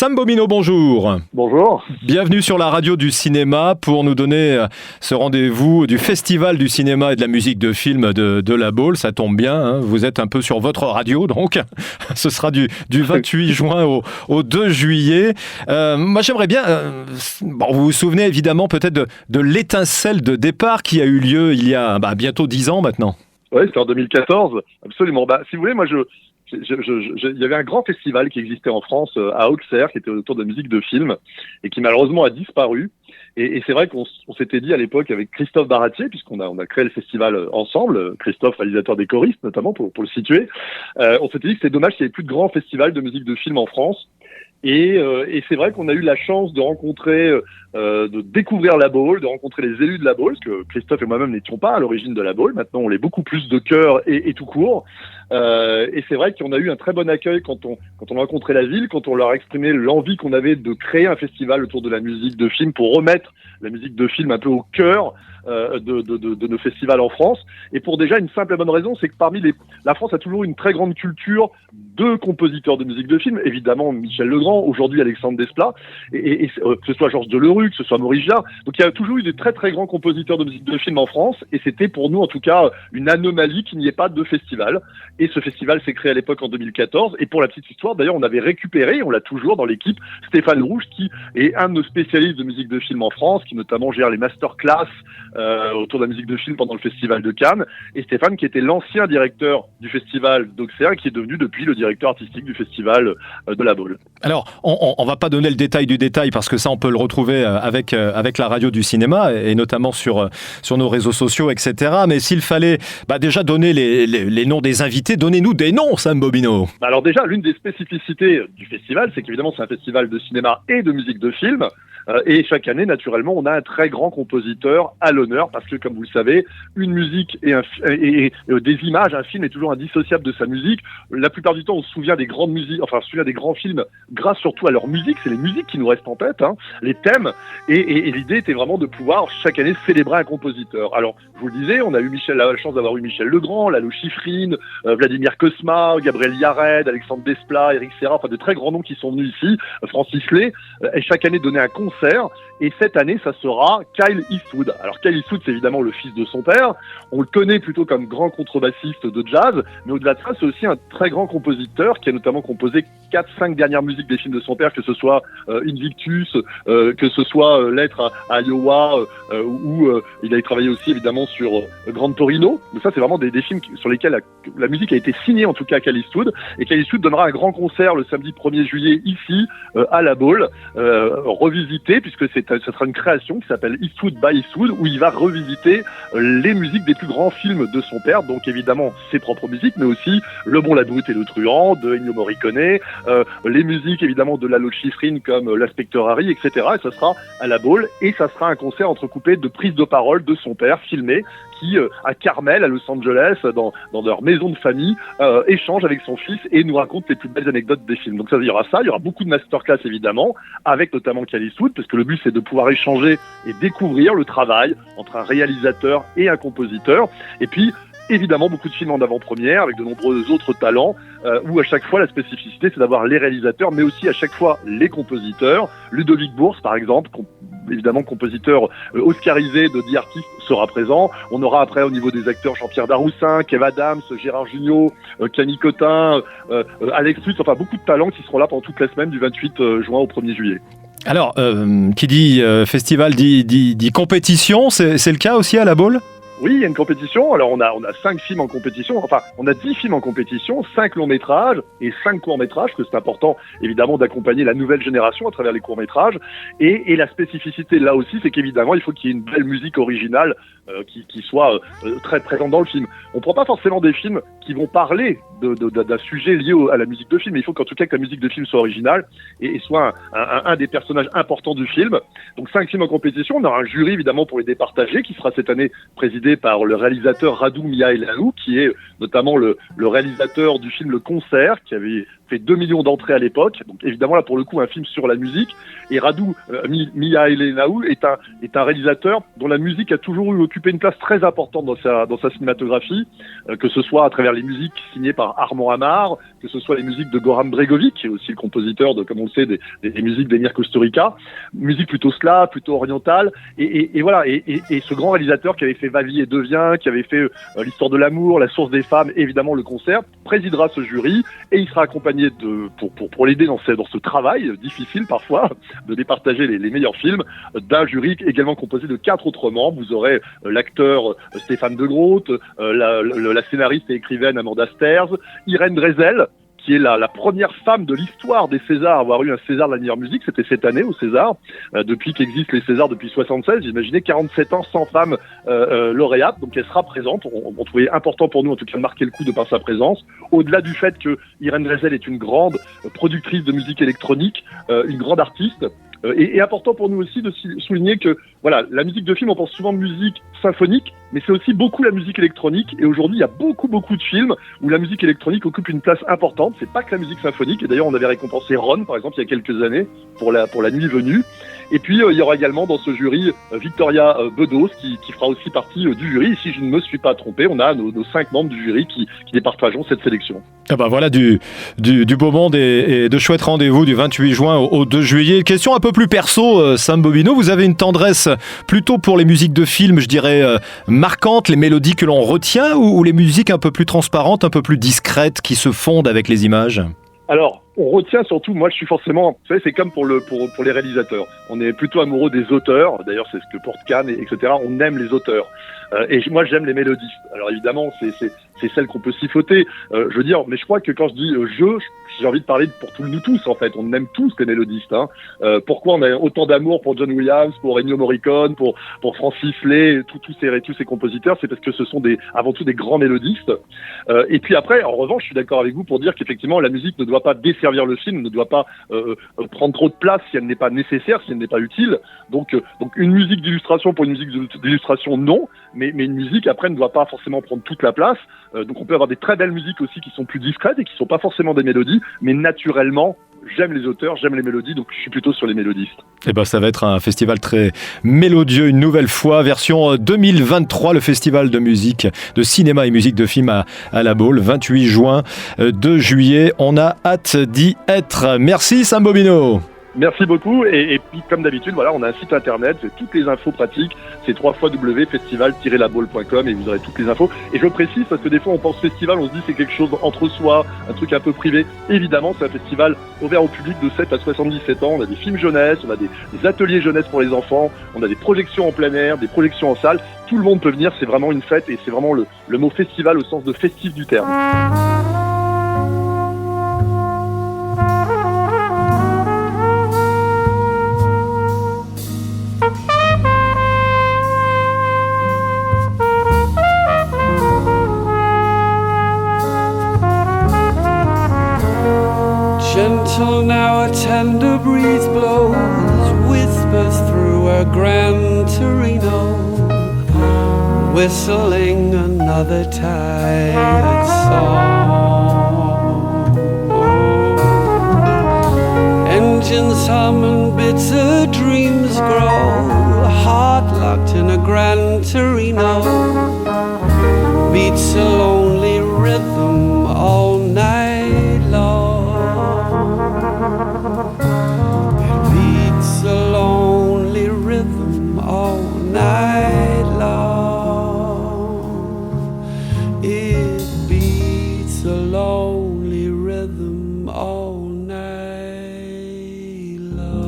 Sam Bobino, bonjour. Bonjour. Bienvenue sur la radio du cinéma pour nous donner ce rendez-vous du Festival du cinéma et de la musique de film de La Baule. Ça tombe bien, hein, vous êtes un peu sur votre radio, donc ce sera du 28 juin au 2 juillet. Moi, j'aimerais bien... vous vous souvenez évidemment peut-être de l'étincelle de départ qui a eu lieu il y a bientôt 10 ans maintenant. Oui, c'était en 2014, absolument. Si vous voulez, moi, il y avait un grand festival qui existait en France, à Auxerre, qui était autour de la musique de film, et qui malheureusement a disparu. Et c'est vrai qu'on s'était dit à l'époque avec Christophe Baratier, puisqu'on a créé le festival ensemble, Christophe, réalisateur des choristes notamment, pour le situer, on s'était dit que c'était dommage qu'il n'y ait plus de grands festivals de musique de film en France. Et c'est vrai qu'on a eu la chance de rencontrer, de découvrir La Baule, de rencontrer les élus de La Baule, parce que Christophe et moi-même n'étions pas à l'origine de La Baule. Maintenant, on l'est beaucoup plus de cœur et tout court. Et c'est vrai qu'on a eu un très bon accueil quand on a rencontré la ville, quand on leur a exprimé l'envie qu'on avait de créer un festival autour de la musique de film pour remettre la musique de film un peu au cœur de nos festivals en France. Et pour déjà une simple et bonne raison, c'est que la France a toujours une très grande culture de compositeurs de musique de film. Évidemment, Michel Legrand, aujourd'hui Alexandre Desplat, et que ce soit Georges Delerue, que ce soit Maurice Jarre. Donc il y a toujours eu des très très grands compositeurs de musique de film en France, et c'était pour nous en tout cas une anomalie qu'il n'y ait pas de festival. Et ce festival s'est créé à l'époque en 2014. Et pour la petite histoire, d'ailleurs, on avait récupéré, on l'a toujours dans l'équipe, Stéphane Rouge, qui est un de nos spécialistes de musique de film en France, qui notamment gère les masterclass autour de la musique de film pendant le festival de Cannes. Et Stéphane, qui était l'ancien directeur du festival d'Auxerre, et qui est devenu depuis le directeur artistique du festival de La Baule. Alors, on va pas donner le détail du détail, parce que ça, on peut le retrouver avec la radio du cinéma, et notamment sur nos réseaux sociaux, etc. Mais s'il fallait déjà donner les noms des invités, donnez-nous des noms, Sam Bobino. Alors déjà, l'une des spécificités du festival, c'est qu'évidemment, c'est un festival de cinéma et de musique de film. Et chaque année, naturellement, on a un très grand compositeur à l'honneur, parce que, comme vous le savez, une musique et des images, un film est toujours indissociable de sa musique. La plupart du temps, on se souvient des grandes musiques, on se souvient des grands films grâce surtout à leur musique. C'est les musiques qui nous restent en tête, les thèmes. Et l'idée était vraiment de pouvoir chaque année célébrer un compositeur. Alors, je vous le disais, on a eu la chance d'avoir eu Michel Legrand, Lalo Schifrin, Vladimir Cosma, Gabriel Yared, Alexandre Desplat, Eric Serra, de très grands noms qui sont venus ici, Francis Lay, et chaque année donner un concert. Et cette année, ça sera Kyle Eastwood. Alors Kyle Eastwood, c'est évidemment le fils de son père. On le connaît plutôt comme grand contrebassiste de jazz, mais au-delà de ça, c'est aussi un très grand compositeur qui a notamment composé 4-5 dernières musiques des films de son père, que ce soit Invictus, que ce soit Lettre à Iowa, où il a travaillé aussi évidemment sur Grand Torino. Mais ça, c'est vraiment des films sur lesquels la musique a été signée, en tout cas à Kyle Eastwood. Et Kyle Eastwood donnera un grand concert le samedi 1er juillet ici, à La Baule, revisité, puisque ce sera une création qui s'appelle Eastwood by Eastwood, où il va revisiter les musiques des plus grands films de son père, donc évidemment ses propres musiques, mais aussi Le Bon, la Brute et le Truand de Ennio Morricone, les musiques évidemment de Lalo Schifrin comme L'Inspecteur Harry, etc. Et ça sera à La Baule, et ça sera un concert entrecoupé de prises de parole de son père filmées, qui, à Carmel, à Los Angeles, dans leur maison de famille, échange avec son fils et nous raconte les plus belles anecdotes des films. Donc il y aura beaucoup de masterclass évidemment, avec notamment Kyle Eastwood, parce que le but c'est de pouvoir échanger et découvrir le travail entre un réalisateur et un compositeur. Et puis, évidemment, beaucoup de films en avant-première, avec de nombreux autres talents, où à chaque fois la spécificité c'est d'avoir les réalisateurs, mais aussi à chaque fois les compositeurs. Ludovic Bourse, par exemple, évidemment compositeur oscarisé de The Artist, sera présent. On aura après au niveau des acteurs Jean-Pierre Daroussin, Kev Adams, Gérard Jugnot, Camille Cotin, Alex Lutz, beaucoup de talents qui seront là pendant toute la semaine du 28 juin au 1er juillet. Alors, qui dit festival dit compétition, c'est le cas aussi à La Baule ? Oui, il y a une compétition. Alors, on a 5 films en compétition. Enfin, on a 10 films en compétition, 5 longs métrages et 5 courts métrages, parce que c'est important, évidemment, d'accompagner la nouvelle génération à travers les courts métrages. Et la spécificité, là aussi, c'est qu'évidemment, il faut qu'il y ait une belle musique originale qui soit très présente dans le film. On prend pas forcément des films qui vont parler d'un sujet lié à la musique de film, mais il faut qu'en tout cas que la musique de film soit originale et soit un des personnages importants du film. Donc 5 films en compétition. On aura un jury, évidemment, pour les départager, qui sera cette année présidé par le réalisateur Radu Mihailanu, qui est notamment le réalisateur du film Le Concert, qui avait fait 2 millions d'entrées à l'époque. Donc évidemment là pour le coup un film sur la musique. Et Radu Mihailescu est un réalisateur dont la musique a toujours occupé une place très importante dans sa cinématographie, que ce soit à travers les musiques signées par Armand Amar, que ce soit les musiques de Goran Bregovic, qui est aussi le compositeur de, comme on le sait, des musiques d'Emir Kusturica, musique plutôt slave, plutôt orientale, et voilà, et ce grand réalisateur qui avait fait Va, vie et devient, qui avait fait l'histoire de l'amour, la source des femmes, et évidemment le concert, présidera ce jury, et il sera accompagné pour l'aider dans ce travail difficile parfois, de départager les meilleurs films, d'un jury également composé de 4 autres membres. Vous aurez l'acteur Stéphane De Groot, la scénariste et écrivaine Amanda Sterz, Irène Dresel, qui est la première femme de l'histoire des Césars à avoir eu un César de la meilleure musique. C'était cette année au César. Depuis qu'existent les Césars depuis 76, imaginez 47 ans sans femme lauréate. Donc elle sera présente. On trouvait important pour nous en tout cas de marquer le coup de par sa présence. Au-delà du fait que Irène Dresel est une grande productrice de musique électronique, une grande artiste. Et important pour nous aussi de souligner que voilà, la musique de film, on pense souvent de musique symphonique, mais c'est aussi beaucoup la musique électronique. Et aujourd'hui, il y a beaucoup de films où la musique électronique occupe une place importante. C'est pas que la musique symphonique. Et d'ailleurs, on avait récompensé Ron, par exemple, il y a quelques années pour la nuit venue. Et puis, il y aura également dans ce jury Victoria Bedos qui fera aussi partie du jury. Et si je ne me suis pas trompé, on a nos 5 membres du jury qui départageront cette sélection. Ah bah voilà du beau monde et de chouettes rendez-vous du 28 juin au 2 juillet. Question un peu plus perso, Sam Bobino, vous avez une tendresse plutôt pour les musiques de films, je dirais, marquantes, les mélodies que l'on retient, ou les musiques un peu plus transparentes, un peu plus discrètes, qui se fondent avec les images ? Alors, on retient surtout, moi je suis forcément, vous savez, c'est comme pour les réalisateurs. On est plutôt amoureux des auteurs, d'ailleurs c'est ce que porte Cannes, etc. On aime les auteurs. Et moi j'aime les mélodies. Alors évidemment, c'est celle qu'on peut siffloter. Je veux dire, mais je crois que quand je dis j'ai envie de parler pour nous tous en fait. On aime tous les mélodistes. Hein. Pourquoi on a autant d'amour pour John Williams, pour Ennio Morricone, pour Francis Lay, tous ces compositeurs, c'est parce que ce sont avant tout des grands mélodistes. Et puis après, en revanche, je suis d'accord avec vous pour dire qu'effectivement la musique ne doit pas desservir le film, ne doit pas prendre trop de place si elle n'est pas nécessaire, si elle n'est pas utile. Donc une musique d'illustration pour une musique d'illustration, non, mais une musique après ne doit pas forcément prendre toute la place. Donc on peut avoir des très belles musiques aussi qui sont plus discrètes et qui sont pas forcément des mélodies, mais naturellement, j'aime les auteurs, j'aime les mélodies, donc je suis plutôt sur les mélodistes. Eh ben, ça va être un festival très mélodieux, une nouvelle fois, version 2023, le festival de musique, de cinéma et musique de film à La Baule, 28 juin, 2 juillet. On a hâte d'y être. Merci Sam Bobino. Merci beaucoup, et puis comme d'habitude, voilà, on a un site internet, c'est toutes les infos pratiques, c'est www.festival-labaule.com et vous aurez toutes les infos. Et je précise parce que des fois on pense festival, on se dit c'est quelque chose entre soi, un truc un peu privé. Évidemment, c'est un festival ouvert au public de 7 à 77 ans, on a des films jeunesse, on a des ateliers jeunesse pour les enfants, on a des projections en plein air, des projections en salle, tout le monde peut venir, c'est vraiment une fête et c'est vraiment le mot festival au sens de festif du terme. Gentle now a tender breeze blows, whispers through a Gran Torino, whistling another tired song. Engines hum and bitter dreams grow, heart locked in a Gran Torino, beats a lonely rhythm all night long. Beats a lonely rhythm all night long. It beats a lonely rhythm all night long.